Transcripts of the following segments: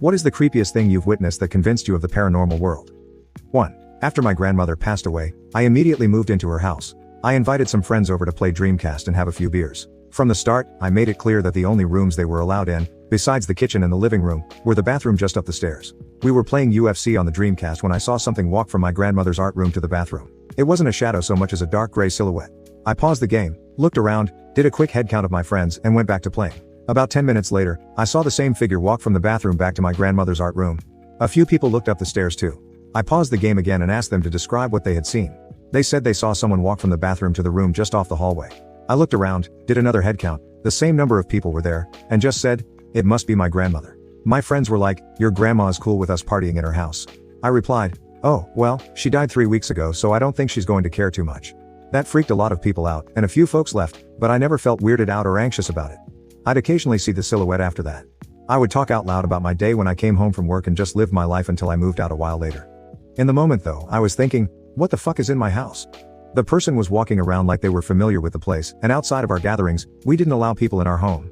What is the creepiest thing you've witnessed that convinced you of the paranormal world? 1. After my grandmother passed away, I immediately moved into her house. I invited some friends over to play Dreamcast and have a few beers. From the start, I made it clear that the only rooms they were allowed in, besides the kitchen and the living room, were the bathroom just up the stairs. We were playing UFC on the Dreamcast when I saw something walk from my grandmother's art room to the bathroom. It wasn't a shadow so much as a dark gray silhouette. I paused the game, looked around, did a quick head count of my friends and went back to playing. About 10 minutes later, I saw the same figure walk from the bathroom back to my grandmother's art room. A few people looked up the stairs too. I paused the game again and asked them to describe what they had seen. They said they saw someone walk from the bathroom to the room just off the hallway. I looked around, did another head count, the same number of people were there, and just said, "It must be my grandmother." My friends were like, "Your grandma is cool with us partying in her house." I replied, "Oh, well, she died 3 weeks ago, so I don't think she's going to care too much." That freaked a lot of people out, and a few folks left, but I never felt weirded out or anxious about it. I'd occasionally see the silhouette after that. I would talk out loud about my day when I came home from work and just lived my life until I moved out a while later. In the moment though, I was thinking, what the fuck is in my house? The person was walking around like they were familiar with the place, and outside of our gatherings, we didn't allow people in our home.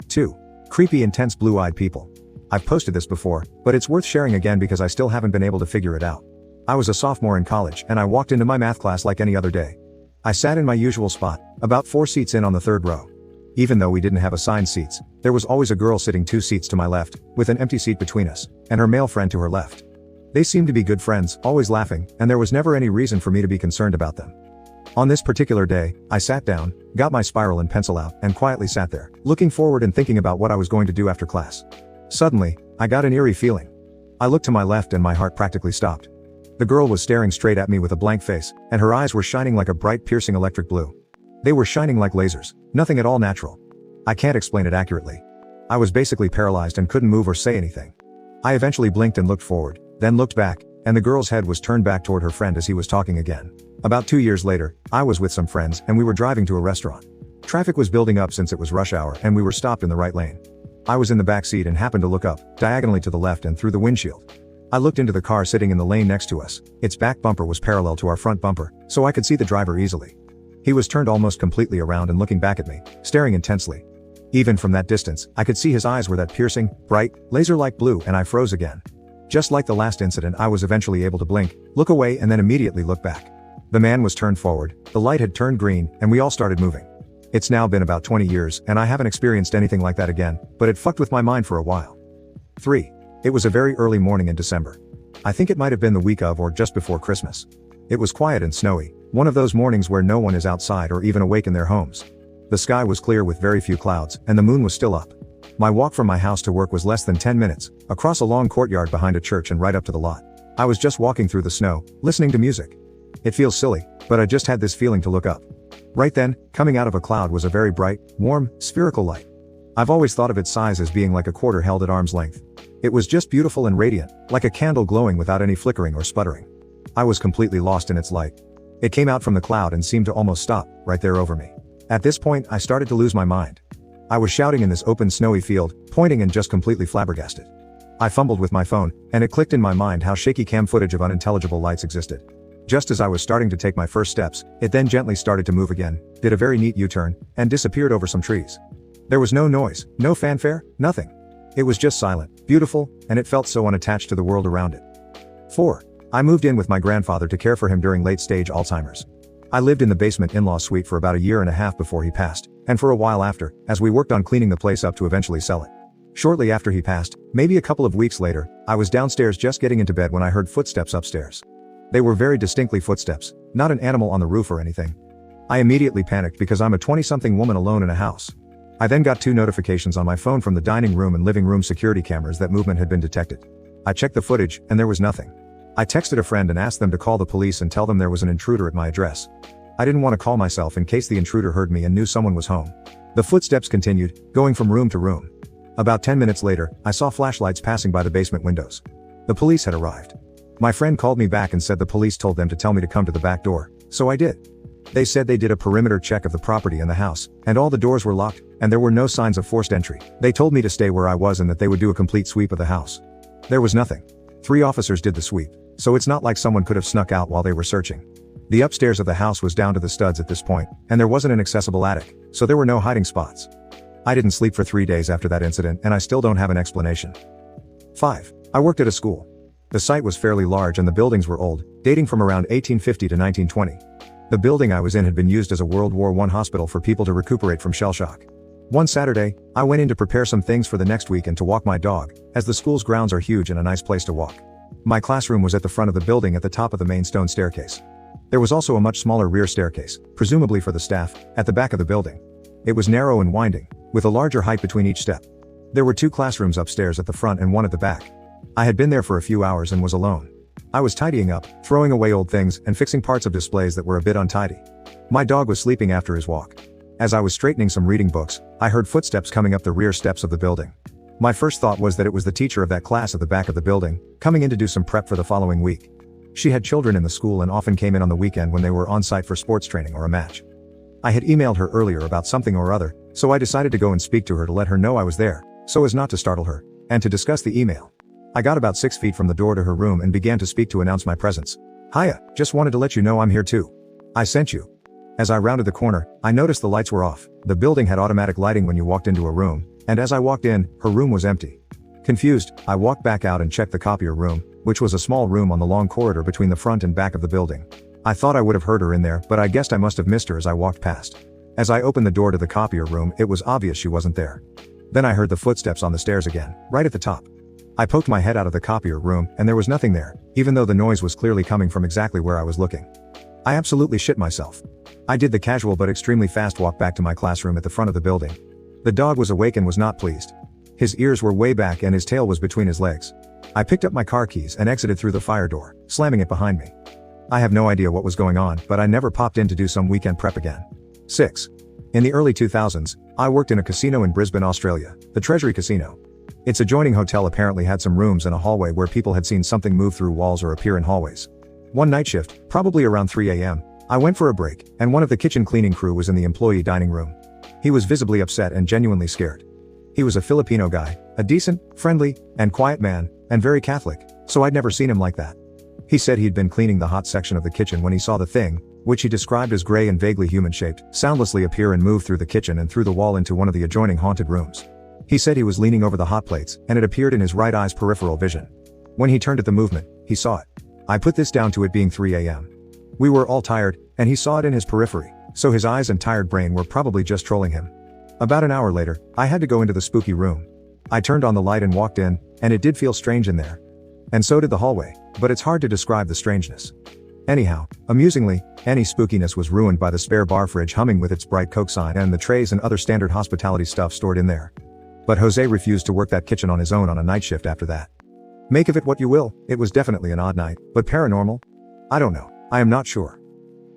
2. Creepy intense blue-eyed people. I've posted this before, but it's worth sharing again because I still haven't been able to figure it out. I was a sophomore in college and I walked into my math class like any other day. I sat in my usual spot, about 4 seats in on the 3rd row. Even though we didn't have assigned seats, there was always a girl sitting 2 seats to my left, with an empty seat between us, and her male friend to her left. They seemed to be good friends, always laughing, and there was never any reason for me to be concerned about them. On this particular day, I sat down, got my spiral and pencil out, and quietly sat there, looking forward and thinking about what I was going to do after class. Suddenly, I got an eerie feeling. I looked to my left and my heart practically stopped. The girl was staring straight at me with a blank face, and her eyes were shining like a bright piercing electric blue. They were shining like lasers, nothing at all natural. I can't explain it accurately. I was basically paralyzed and couldn't move or say anything. I eventually blinked and looked forward, then looked back, and the girl's head was turned back toward her friend as he was talking again. About 2 years later, I was with some friends and we were driving to a restaurant. Traffic was building up since it was rush hour and we were stopped in the right lane. I was in the back seat and happened to look up, diagonally to the left and through the windshield. I looked into the car sitting in the lane next to us. Its back bumper was parallel to our front bumper, so I could see the driver easily. He was turned almost completely around and looking back at me, staring intensely. Even from that distance, I could see his eyes were that piercing, bright, laser-like blue, and I froze again. Just like the last incident, I was eventually able to blink, look away and then immediately look back. The man was turned forward, the light had turned green, and we all started moving. It's now been about 20 years and I haven't experienced anything like that again, but it fucked with my mind for a while. 3. It was a very early morning in December. I think it might have been the week of or just before Christmas. It was quiet and snowy, one of those mornings where no one is outside or even awake in their homes. The sky was clear with very few clouds, and the moon was still up. My walk from my house to work was less than 10 minutes, across a long courtyard behind a church and right up to the lot. I was just walking through the snow, listening to music. It feels silly, but I just had this feeling to look up. Right then, coming out of a cloud was a very bright, warm, spherical light. I've always thought of its size as being like a quarter held at arm's length. It was just beautiful and radiant, like a candle glowing without any flickering or sputtering. I was completely lost in its light. It came out from the cloud and seemed to almost stop, right there over me. At this point, I started to lose my mind. I was shouting in this open snowy field, pointing and just completely flabbergasted. I fumbled with my phone, and it clicked in my mind how shaky cam footage of unintelligible lights existed. Just as I was starting to take my first steps, it then gently started to move again, did a very neat U-turn, and disappeared over some trees. There was no noise, no fanfare, nothing. It was just silent, beautiful, and it felt so unattached to the world around it. 4. I moved in with my grandfather to care for him during late-stage Alzheimer's. I lived in the basement in-law suite for about a year and a half before he passed, and for a while after, as we worked on cleaning the place up to eventually sell it. Shortly after he passed, maybe a couple of weeks later, I was downstairs just getting into bed when I heard footsteps upstairs. They were very distinctly footsteps, not an animal on the roof or anything. I immediately panicked because I'm a 20-something woman alone in a house. I then got 2 notifications on my phone from the dining room and living room security cameras that movement had been detected. I checked the footage, and there was nothing. I texted a friend and asked them to call the police and tell them there was an intruder at my address. I didn't want to call myself in case the intruder heard me and knew someone was home. The footsteps continued, going from room to room. About 10 minutes later, I saw flashlights passing by the basement windows. The police had arrived. My friend called me back and said the police told them to tell me to come to the back door, so I did. They said they did a perimeter check of the property and the house, and all the doors were locked, and there were no signs of forced entry. They told me to stay where I was and that they would do a complete sweep of the house. There was nothing. 3 officers did the sweep, so it's not like someone could have snuck out while they were searching. The upstairs of the house was down to the studs at this point, and there wasn't an accessible attic, so there were no hiding spots. I didn't sleep for 3 days after that incident and I still don't have an explanation. 5. I worked at a school. The site was fairly large and the buildings were old, dating from around 1850 to 1920. The building I was in had been used as a World War I hospital for people to recuperate from shell shock. One Saturday, I went in to prepare some things for the next week and to walk my dog, as the school's grounds are huge and a nice place to walk. My classroom was at the front of the building at the top of the main stone staircase. There was also a much smaller rear staircase, presumably for the staff, at the back of the building. It was narrow and winding, with a larger height between each step. There were 2 classrooms upstairs at the front and one at the back. I had been there for a few hours and was alone. I was tidying up, throwing away old things and fixing parts of displays that were a bit untidy. My dog was sleeping after his walk. As I was straightening some reading books, I heard footsteps coming up the rear steps of the building. My first thought was that it was the teacher of that class at the back of the building, coming in to do some prep for the following week. She had children in the school and often came in on the weekend when they were on site for sports training or a match. I had emailed her earlier about something or other, so I decided to go and speak to her to let her know I was there, so as not to startle her, and to discuss the email. I got about 6 feet from the door to her room and began to speak to announce my presence. "Hiya, just wanted to let you know I'm here too. I sent you." As I rounded the corner, I noticed the lights were off. The building had automatic lighting when you walked into a room, and as I walked in, her room was empty. Confused, I walked back out and checked the copier room, which was a small room on the long corridor between the front and back of the building. I thought I would have heard her in there, but I guessed I must have missed her as I walked past. As I opened the door to the copier room, it was obvious she wasn't there. Then I heard the footsteps on the stairs again, right at the top. I poked my head out of the copier room, and there was nothing there, even though the noise was clearly coming from exactly where I was looking. I absolutely shit myself. I did the casual but extremely fast walk back to my classroom at the front of the building. The dog was awake and was not pleased. His ears were way back and his tail was between his legs. I picked up my car keys and exited through the fire door, slamming it behind me. I have no idea what was going on, but I never popped in to do some weekend prep again. 6. In the early 2000s, I worked in a casino in Brisbane, Australia, the Treasury Casino. Its adjoining hotel apparently had some rooms and a hallway where people had seen something move through walls or appear in hallways. One night shift, probably around 3 a.m., I went for a break, and one of the kitchen cleaning crew was in the employee dining room. He was visibly upset and genuinely scared. He was a Filipino guy, a decent, friendly, and quiet man, and very Catholic, so I'd never seen him like that. He said he'd been cleaning the hot section of the kitchen when he saw the thing, which he described as gray and vaguely human-shaped, soundlessly appear and move through the kitchen and through the wall into one of the adjoining haunted rooms. He said he was leaning over the hot plates, and it appeared in his right eye's peripheral vision. When he turned at the movement, he saw it. I put this down to it being 3 a.m. We were all tired, and he saw it in his periphery, so his eyes and tired brain were probably just trolling him. About an hour later, I had to go into the spooky room. I turned on the light and walked in, and it did feel strange in there. And so did the hallway, but it's hard to describe the strangeness. Anyhow, amusingly, any spookiness was ruined by the spare bar fridge humming with its bright Coke sign and the trays and other standard hospitality stuff stored in there. But Jose refused to work that kitchen on his own on a night shift after that. Make of it what you will, it was definitely an odd night, but paranormal? I don't know, I am not sure.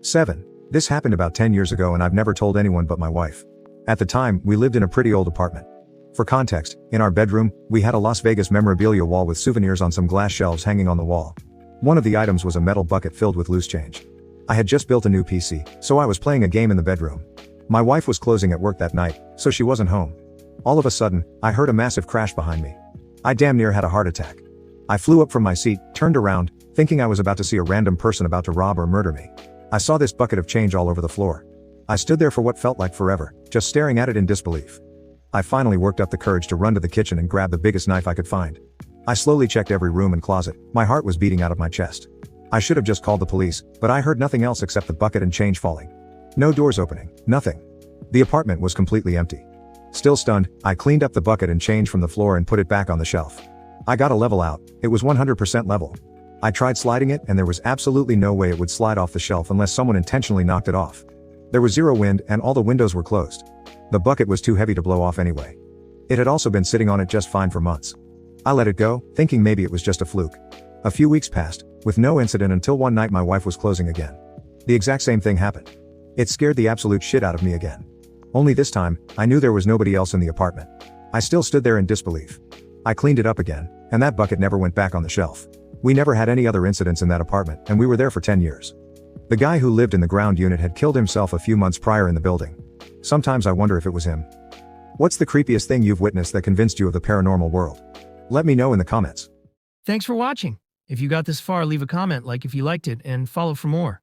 7. This happened about 10 years ago and I've never told anyone but my wife. At the time, we lived in a pretty old apartment. For context, in our bedroom, we had a Las Vegas memorabilia wall with souvenirs on some glass shelves hanging on the wall. One of the items was a metal bucket filled with loose change. I had just built a new PC, so I was playing a game in the bedroom. My wife was closing at work that night, so she wasn't home. All of a sudden, I heard a massive crash behind me. I damn near had a heart attack. I flew up from my seat, turned around, thinking I was about to see a random person about to rob or murder me. I saw this bucket of change all over the floor. I stood there for what felt like forever, just staring at it in disbelief. I finally worked up the courage to run to the kitchen and grab the biggest knife I could find. I slowly checked every room and closet, my heart was beating out of my chest. I should have just called the police, but I heard nothing else except the bucket and change falling. No doors opening, nothing. The apartment was completely empty. Still stunned, I cleaned up the bucket and change from the floor and put it back on the shelf. I got a level out, it was 100% level. I tried sliding it and there was absolutely no way it would slide off the shelf unless someone intentionally knocked it off. There was zero wind and all the windows were closed. The bucket was too heavy to blow off anyway. It had also been sitting on it just fine for months. I let it go, thinking maybe it was just a fluke. A few weeks passed, with no incident until one night my wife was closing again. The exact same thing happened. It scared the absolute shit out of me again. Only this time, I knew there was nobody else in the apartment. I still stood there in disbelief. I cleaned it up again, and that bucket never went back on the shelf. We never had any other incidents in that apartment, and we were there for 10 years. The guy who lived in the ground unit had killed himself a few months prior in the building. Sometimes I wonder if it was him. What's the creepiest thing you've witnessed that convinced you of the paranormal world? Let me know in the comments. Thanks for watching. If you got this far, leave a comment, like if you liked it, and follow for more.